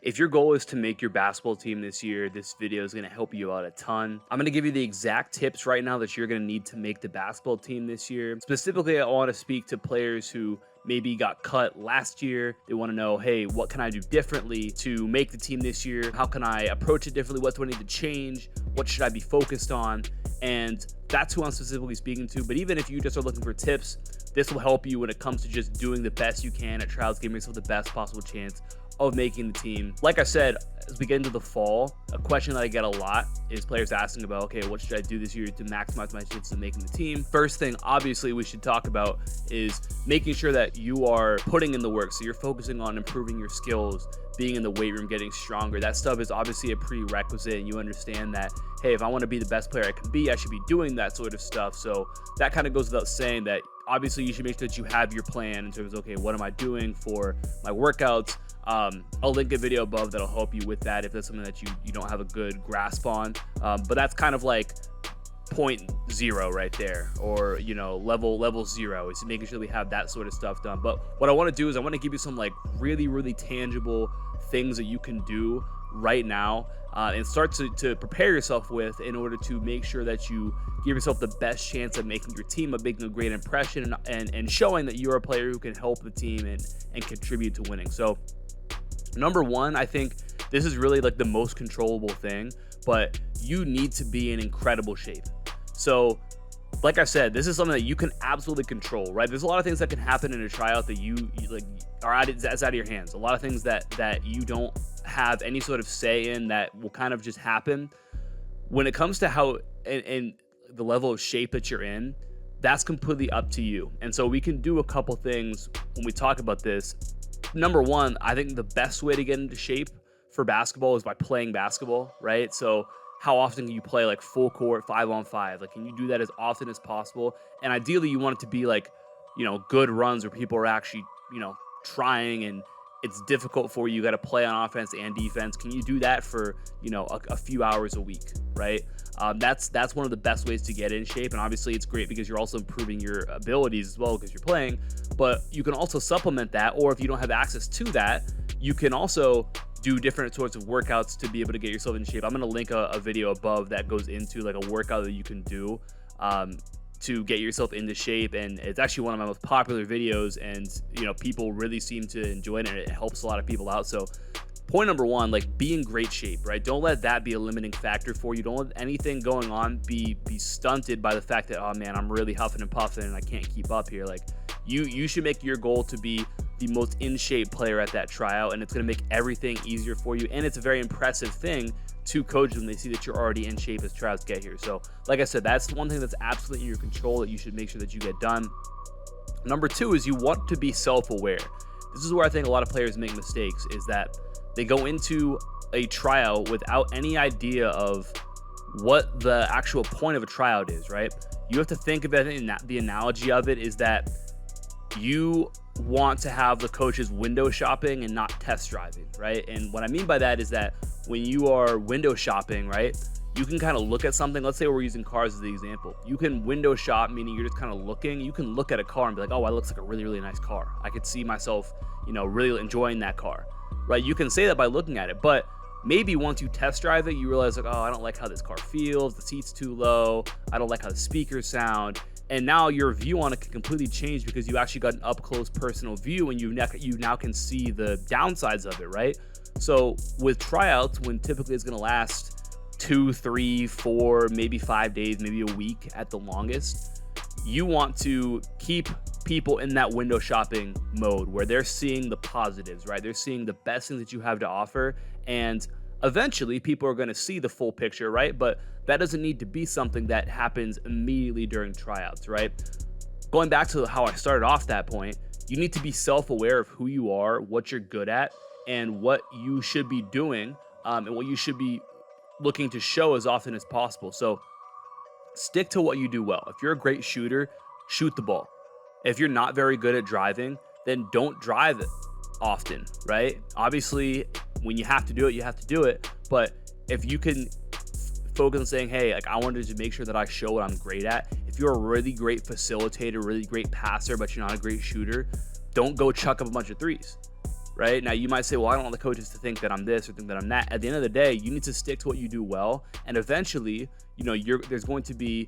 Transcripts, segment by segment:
If your goal is to make your basketball team this year, this video is going to help you out a ton. I'm going to give you the exact tips right now that you're going to need to make the basketball team this year. Specifically, I want to speak to players who maybe got cut last year. They want to know, hey, what can I do differently to make the team this year? How can I approach it differently? What do I need to change? What should I be focused on? And that's who I'm specifically speaking to. But even if you just are looking for tips, this will help you when it comes to just doing the best you can at trials, giving yourself the best possible chance of making the team. Like I said, as we get into the fall, a question that I get a lot is players asking about, okay, what should I do this year to maximize my chances of making the team? First thing, obviously, we should talk about is making sure that you are putting in the work. So you're focusing on improving your skills, being in the weight room, getting stronger. That stuff is obviously a prerequisite, and you understand that, hey, if I want to be the best player I can be, I should be doing that sort of stuff. So that kind of goes without saying that obviously you should make sure that you have your plan in terms of, okay, what am I doing for my workouts? I'll link a video above that'll help you with that if that's something that you don't have a good grasp on. But that's kind of like point zero right there, or level zero is making sure we have that sort of stuff done. But what I want to do is I want to give you some like really tangible things that you can do right now and start to prepare yourself with in order to make sure that you give yourself the best chance of making your team, of making a great impression, and showing that you're a player who can help the team and contribute to winning. So number one, I think this is really like the most controllable thing, but you need to be in incredible shape. So like I said, this is something that you can absolutely control, right? There's a lot of things that can happen in a tryout that you like that's out of your hands. A lot of things that you don't have any sort of say in that will kind of just happen. When it comes to how and the level of shape that you're in, that's completely up to you. And so we can do a couple things when we talk about this. Number one, I think the best way to get into shape for basketball is by playing basketball, right? So how often can you play like full court 5-on-5? Like, can you do that as often as possible? And ideally you want it to be like, good runs where people are actually, trying, and it's difficult for you. You got to play on offense and defense. Can you do that for, a few hours a week, right? That's one of the best ways to get in shape. And obviously it's great because you're also improving your abilities as well because you're playing, but you can also supplement that. Or if you don't have access to that, you can also do different sorts of workouts to be able to get yourself in shape. I'm going to link a video above that goes into like a workout that you can do to get yourself into shape. And it's actually one of my most popular videos, and people really seem to enjoy it, and it helps a lot of people out. So point number one, like, be in great shape, right? Don't let that be a limiting factor for you. Don't let anything going on be stunted by the fact that, oh man, I'm really huffing and puffing and I can't keep up here. Like, you should make your goal to be the most in shape player at that tryout, and it's going to make everything easier for you. And it's a very impressive thing to coaches when they see that you're already in shape as tryouts get here. So like I said, that's one thing that's absolutely in your control that you should make sure that you get done. Number two is you want to be self-aware. This is where I think a lot of players make mistakes, is that they go into a tryout without any idea of what the actual point of a tryout is, right? You have to think of it, and the analogy of it is that you want to have the coaches window shopping and not test driving, right? And what I mean by that is that when you are window shopping, right, you can kind of look at something. Let's say we're using cars as the example. You can window shop, meaning you're just kind of looking. You can look at a car and be like, oh, that looks like a really nice car. I could see myself, really enjoying that car, right? You can say that by looking at it, but maybe once you test drive it, you realize like, oh, I don't like how this car feels. The seat's too low. I don't like how the speakers sound. And now your view on it can completely change because you actually got an up-close personal view, and you now can see the downsides of it, right? So with tryouts, when typically it's going to last 2, 3, 4, maybe 5 days, maybe a week at the longest, you want to keep people in that window shopping mode where they're seeing the positives, right? They're seeing the best things that you have to offer, and eventually people are going to see the full picture, right? But that doesn't need to be something that happens immediately during tryouts, right? Going back to how I started off that point, you need to be self-aware of who you are, what you're good at, and what you should be doing, and what you should be looking to show as often as possible. So stick to what you do well. If you're a great shooter, shoot the ball. If you're not very good at driving, then don't drive it often, right? Obviously, when you have to do it, you have to do it. But if you can focus on saying, hey, like, I wanted to make sure that I show what I'm great at. If you're a really great facilitator, really great passer, but you're not a great shooter, don't go chuck up a bunch of threes. right? Now, you might say, well, I don't want the coaches to think that I'm this or think that I'm that. At the end of the day, you need to stick to what you do well. And eventually, there's going to be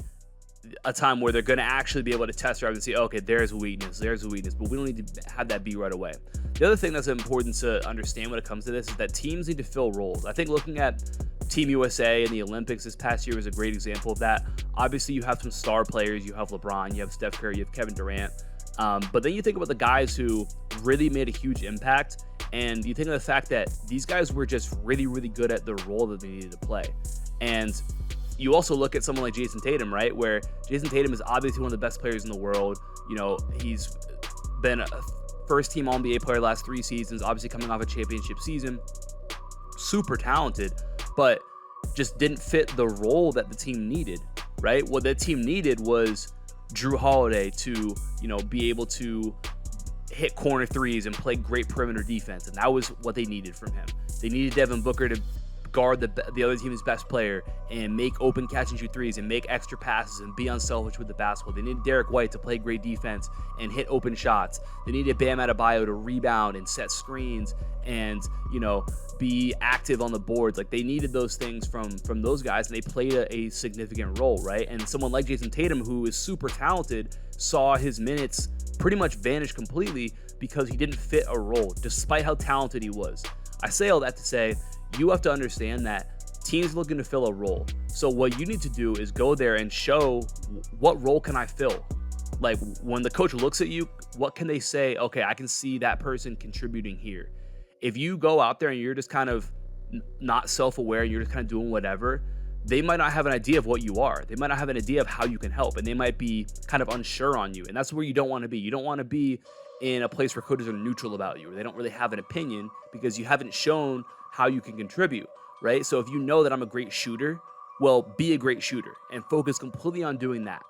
a time where they're going to actually be able to test drive and see, okay, there's a weakness, but we don't need to have that be right away. The other thing that's important to understand when it comes to this is that teams need to fill roles. I think looking at Team USA and the Olympics this past year was a great example of that. Obviously, you have some star players. You have LeBron, you have Steph Curry, you have Kevin Durant. But then you think about the guys who really made a huge impact, and you think of the fact that these guys were just really, really good at the role that they needed to play. And you also look at someone like Jason Tatum, right? Where Jason Tatum is obviously one of the best players in the world. He's been a first-team All-NBA player the last 3 seasons, obviously coming off a championship season. Super talented, but just didn't fit the role that the team needed, right? What the team needed was Drew Holiday to, be able to hit corner threes and play great perimeter defense, and that was what they needed from him. They needed Devin Booker to guard the other team's best player and make open catch and shoot threes and make extra passes and be unselfish with the basketball. They needed Derek White to play great defense and hit open shots. They needed Bam Adebayo to rebound and set screens and, be active on the boards. Like, they needed those things from those guys, and they played a significant role, right? And someone like Jason Tatum, who is super talented, saw his minutes pretty much vanish completely because he didn't fit a role, despite how talented he was. I say all that to say, you have to understand that teams looking to fill a role. So what you need to do is go there and show, what role can I fill? Like, when the coach looks at you, what can they say? Okay, I can see that person contributing here. If you go out there and you're just kind of not self-aware, you're just kind of doing whatever, they might not have an idea of what you are. They might not have an idea of how you can help, and they might be kind of unsure on you. And that's where you don't want to be. You don't want to be in a place where coaches are neutral about you, or they don't really have an opinion because you haven't shown how you can contribute, right? So if you know that I'm a great shooter, well, be a great shooter and focus completely on doing that.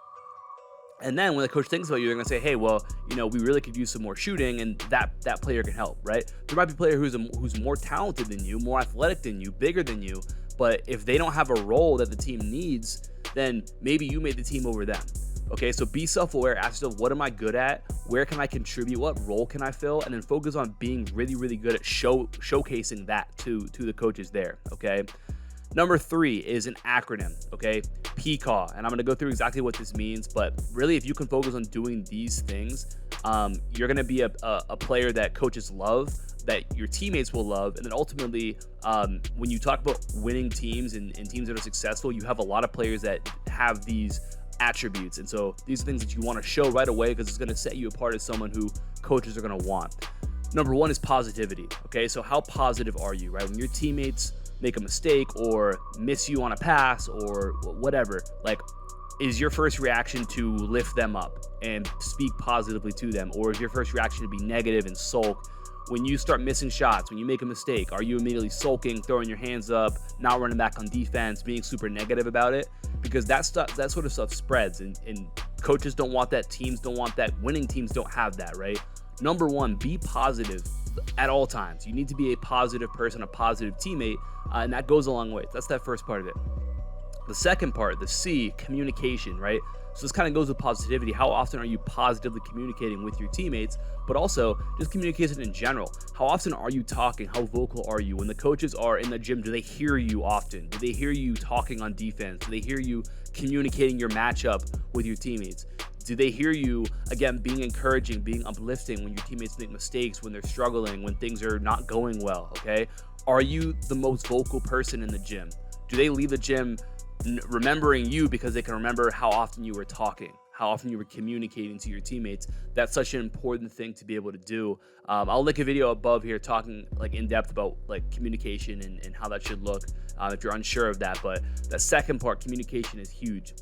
And then when the coach thinks about you, they're going to say, hey, well, we really could use some more shooting, and that player can help, right? There might be a player who's more talented than you, more athletic than you, bigger than you, but if they don't have a role that the team needs, then maybe you made the team over them. Okay, so be self-aware, ask yourself, what am I good at? Where can I contribute? What role can I fill? And then focus on being really, really good at showcasing that to the coaches there, okay? Number 3 is an acronym, okay? PCAW, and I'm going to go through exactly what this means, but really, if you can focus on doing these things, you're going to be a player that coaches love, that your teammates will love, and then ultimately, when you talk about winning teams and teams that are successful, you have a lot of players that have these attributes, and so these are things that you want to show right away because it's going to set you apart as someone who coaches are going to want. Number 1 is positivity, okay? So how positive are you, right? When your teammates make a mistake or miss you on a pass or whatever, like, is your first reaction to lift them up and speak positively to them, or is your first reaction to be negative and sulk? When you start missing shots, when you make a mistake, are you immediately sulking, throwing your hands up, not running back on defense, being super negative about it? Because that sort of stuff spreads, and coaches don't want that, teams don't want that, winning teams don't have that, right? Number 1, be positive at all times. You need to be a positive person, a positive teammate, and that goes a long way. That's that first part of it. The second part, the C, communication, right? So this kind of goes with positivity. How often are you positively communicating with your teammates, but also just communication in general? How often are you talking? How vocal are you? When the coaches are in the gym, do they hear you often? Do they hear you talking on defense? Do they hear you communicating your matchup with your teammates? Do they hear you, again, being encouraging, being uplifting when your teammates make mistakes, when they're struggling, when things are not going well, okay? Are you the most vocal person in the gym? Do they leave the gym remembering you because they can remember how often you were talking, how often you were communicating to your teammates? That's such an important thing to be able to do. I'll link a video above here talking like in depth about like communication and how that should look if you're unsure of that. But that second part, communication, is huge.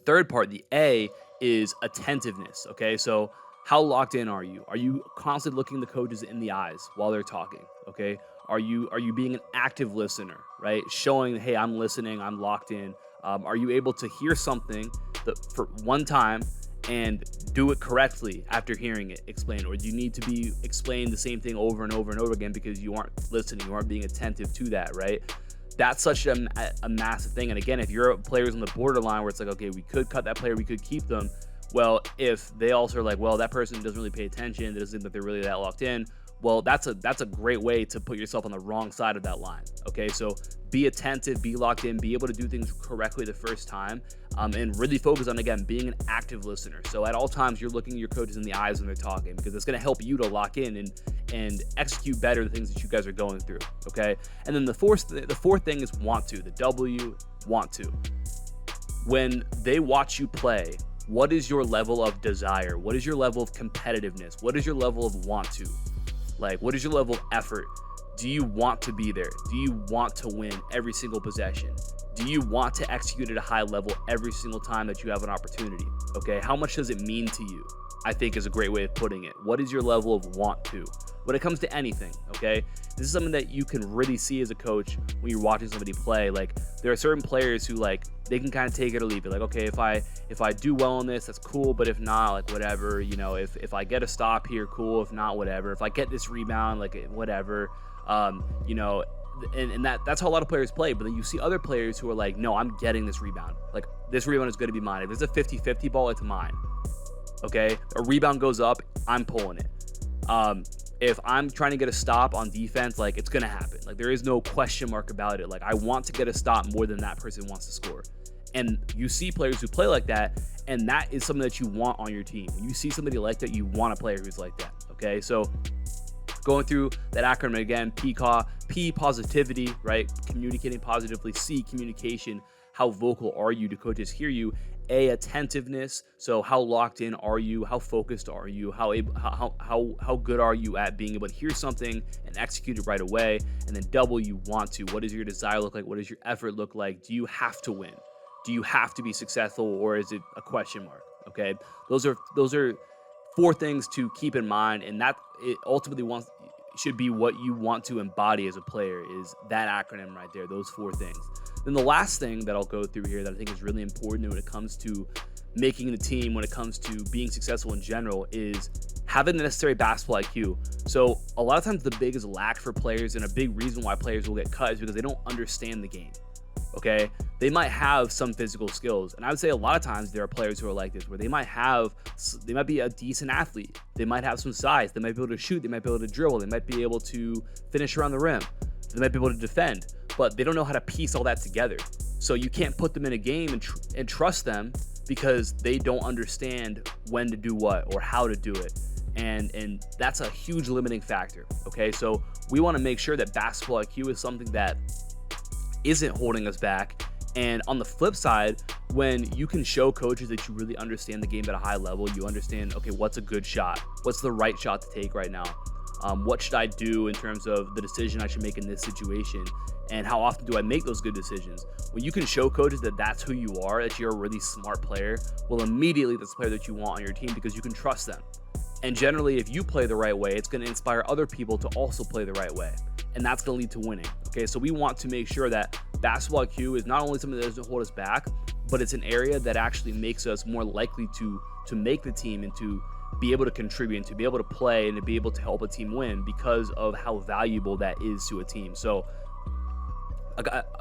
Third part, the A, is attentiveness. Okay, so how locked in are you? Are you constantly looking the coaches in the eyes while they're talking? Okay, are you being an active listener, right? Showing, hey, I'm listening, I'm locked in. Are you able to hear something for one time and do it correctly after hearing it explained? Or do you need to be explained the same thing over and over and over again because you aren't listening, you aren't being attentive to that, right? That's such a massive thing. And again, if you're players on the borderline where it's like, okay, we could cut that player, we could keep them. Well, if they also are like, well, that person doesn't really pay attention, it doesn't seem that they're really that locked in, Well, that's a great way to put yourself on the wrong side of that line. Okay, so be attentive, be locked in, be able to do things correctly the first time, and really focus on, again, being an active listener. So at all times, you're looking your coaches in the eyes when they're talking, because it's going to help you to lock in and execute better the things that you guys are going through. Okay, and then the fourth thing is want to. The W, want to. When they watch you play, what is your level of desire? What is your level of competitiveness? What is your level of want to? Like, what is your level of effort? Do you want to be there? Do you want to win every single possession? Do you want to execute at a high level every single time that you have an opportunity? Okay, how much does it mean to you? I think is a great way of putting it. What is your level of want to? When it comes to anything, okay? This is something that you can really see as a coach when you're watching somebody play. Like, there are certain players who, like, they can kind of take it or leave it. Like, okay, if I do well in this, that's cool, but if not, like, whatever. You know, if I get a stop here, cool. If not, whatever. If I get this rebound, like, whatever. You know, and that's how a lot of players play. But then you see other players who are like, no, I'm getting this rebound. Like, this rebound is going to be mine. If it's a 50-50 ball, it's mine. Okay, a rebound goes up, I'm pulling it. If I'm trying to get a stop on defense, like, it's gonna happen. Like, there is no question mark about it. Like, I want to get a stop more than that person wants to score. And you see players who play like that, and that is something that you want on your team. When you see somebody like that, you want a player who's like that. Okay, so going through that acronym again: PCAW, P, positivity, right? Communicating positively. C, communication. How vocal are you? Do coaches hear you? A, attentiveness. So how locked in are you? How focused are you? How good are you at being able to hear something and execute it right away? And then W, want to. What does your desire look like? What does your effort look like? Do you have to win? Do you have to be successful, or is it a question mark? Okay, those are 4 things to keep in mind, and that it ultimately should be what you want to embody as a player, is that acronym right there, those 4 things. Then the last thing that I'll go through here that I think is really important when it comes to making the team, when it comes to being successful in general, is having the necessary basketball IQ. So a lot of times the biggest lack for players, and a big reason why players will get cut, is because they don't understand the game. Okay, they might have some physical skills, and I would say a lot of times there are players who are like this, where they might be a decent athlete, they might have some size, they might be able to shoot, they might be able to dribble, they might be able to finish around the rim, they might be able to defend, but they don't know how to piece all that together. So you can't put them in a game and trust them, because they don't understand when to do what or how to do it. And that's a huge limiting factor. Okay, so we want to make sure that basketball IQ is something that isn't holding us back. And on the flip side, when you can show coaches that you really understand the game at a high level, you understand, okay, what's a good shot? What's the right shot to take right now? What should I do in terms of the decision I should make in this situation? And how often do I make those good decisions? When you can show coaches that that's who you are, that you're a really smart player, well, immediately that's the player that you want on your team, because you can trust them. And generally, if you play the right way, it's going to inspire other people to also play the right way. And that's going to lead to winning. Okay, so we want to make sure that basketball IQ is not only something that doesn't hold us back, but it's an area that actually makes us more likely to make the team and to be able to contribute and to be able to play and to be able to help a team win, because of how valuable that is to a team. So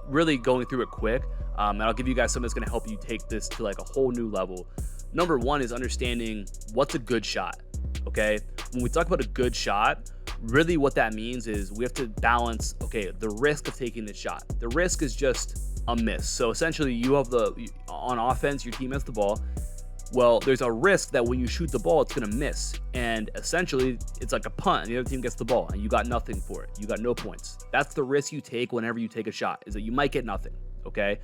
really going through it quick, and I'll give you guys something that's going to help you take this to like a whole new level. Number 1 is understanding what's a good shot. Okay, when we talk about a good shot, really what that means is we have to balance, okay, the risk of taking the shot. The risk is just a miss. So essentially, you have on offense, your team has the ball. Well, there's a risk that when you shoot the ball, it's going to miss. And essentially, it's like a punt, and the other team gets the ball, and you got nothing for it. You got no points. That's the risk you take whenever you take a shot, is that you might get nothing, okay?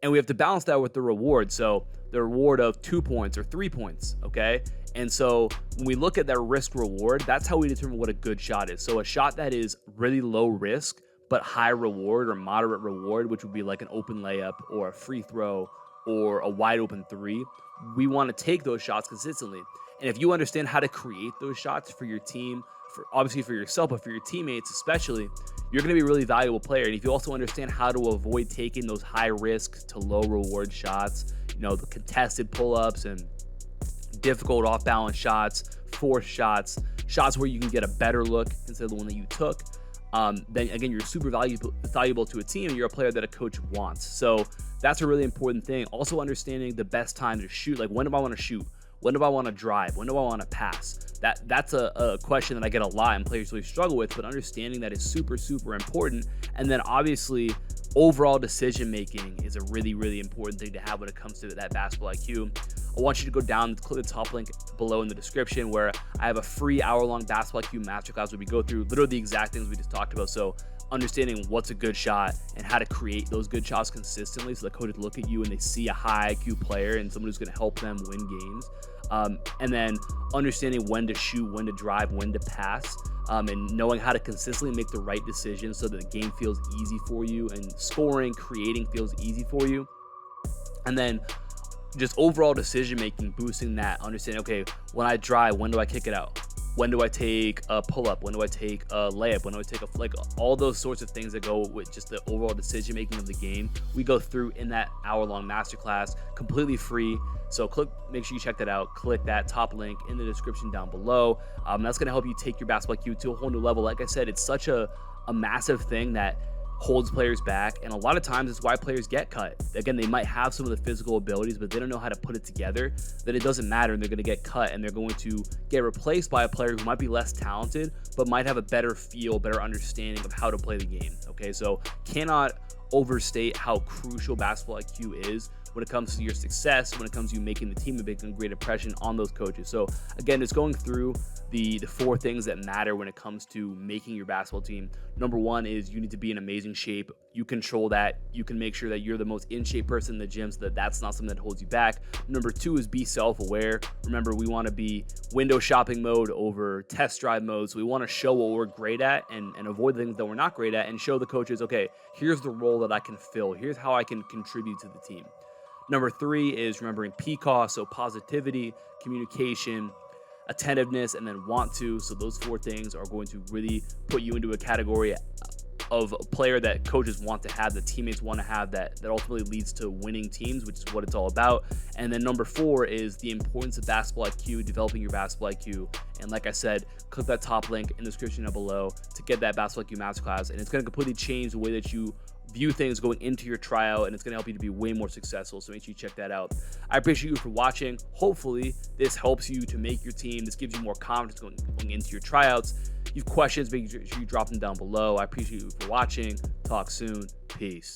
And we have to balance that with the reward. So the reward of 2 points or 3 points, okay? And so when we look at that risk reward, that's how we determine what a good shot is. So a shot that is really low risk, but high reward or moderate reward, which would be like an open layup or a free throw or a wide open 3, we want to take those shots consistently. And if you understand how to create those shots for your team, obviously for yourself, but for your teammates especially, you're going to be a really valuable player. And if you also understand how to avoid taking those high risk to low reward shots, you know, the contested pull-ups and difficult off balance shots, forced shots where you can get a better look instead of the one that you took, then again, you're super valuable to a team, and you're a player that a coach wants. So that's a really important thing. Also understanding the best time to shoot. Like, when do I want to shoot? When do I want to drive? When do I want to pass? That's a question that I get a lot and players really struggle with, but understanding that is super, super important. And then obviously overall decision making is a really, really important thing to have when it comes to that basketball IQ. I want you to go down, click the top link below in the description where I have a free hour-long basketball IQ masterclass where we go through literally the exact things we just talked about. So understanding what's a good shot and how to create those good shots consistently so the coaches look at you and they see a high IQ player and someone who's going to help them win games. And then understanding when to shoot, when to drive, when to pass, and knowing how to consistently make the right decisions so that the game feels easy for you and scoring, creating feels easy for you. And then just overall decision making, boosting that, understanding, okay, when I drive, when do I kick it out? When do I take a pull-up? When do I take a layup? When do I take a, like, all those sorts of things that go with just the overall decision making of the game, we go through in that hour-long masterclass, completely free. So make sure you check that out. Click that top link in the description down below. That's going to help you take your basketball IQ to a whole new level. Like I said, it's such a massive thing that holds players back, and a lot of times it's why players get cut. Again, they might have some of the physical abilities, but they don't know how to put it together. Then it doesn't matter, and they're going to get cut, and they're going to get replaced by a player who might be less talented, but might have a better feel, better understanding of how to play the game. Okay, so cannot overstate how crucial basketball IQ is when it comes to your success, when it comes to you making the team and making a great impression on those coaches. So again, it's going through the 4 things that matter when it comes to making your basketball team. Number 1 is you need to be in amazing shape. You control that. You can make sure that you're the most in shape person in the gym so that that's not something that holds you back. Number 2 is be self-aware. Remember, we want to be window shopping mode over test drive mode. So we want to show what we're great at and avoid the things that we're not great at and show the coaches, okay, here's the role that I can fill. Here's how I can contribute to the team. Number 3 is remembering PCAW, so positivity, communication, attentiveness, and then want to. So those 4 things are going to really put you into a category of a player that coaches want to have, that teammates want to have, that ultimately leads to winning teams, which is what it's all about. And then number 4 is the importance of basketball IQ, developing your basketball IQ. And like I said, click that top link in the description down below to get that basketball IQ masterclass, and it's going to completely change the way that you view things going into your tryout, and it's going to help you to be way more successful. So make sure you check that out. I appreciate you for watching. Hopefully this helps you to make your team. This gives you more confidence going into your tryouts. If you have questions, make sure you drop them down below. I appreciate you for watching. Talk soon. Peace.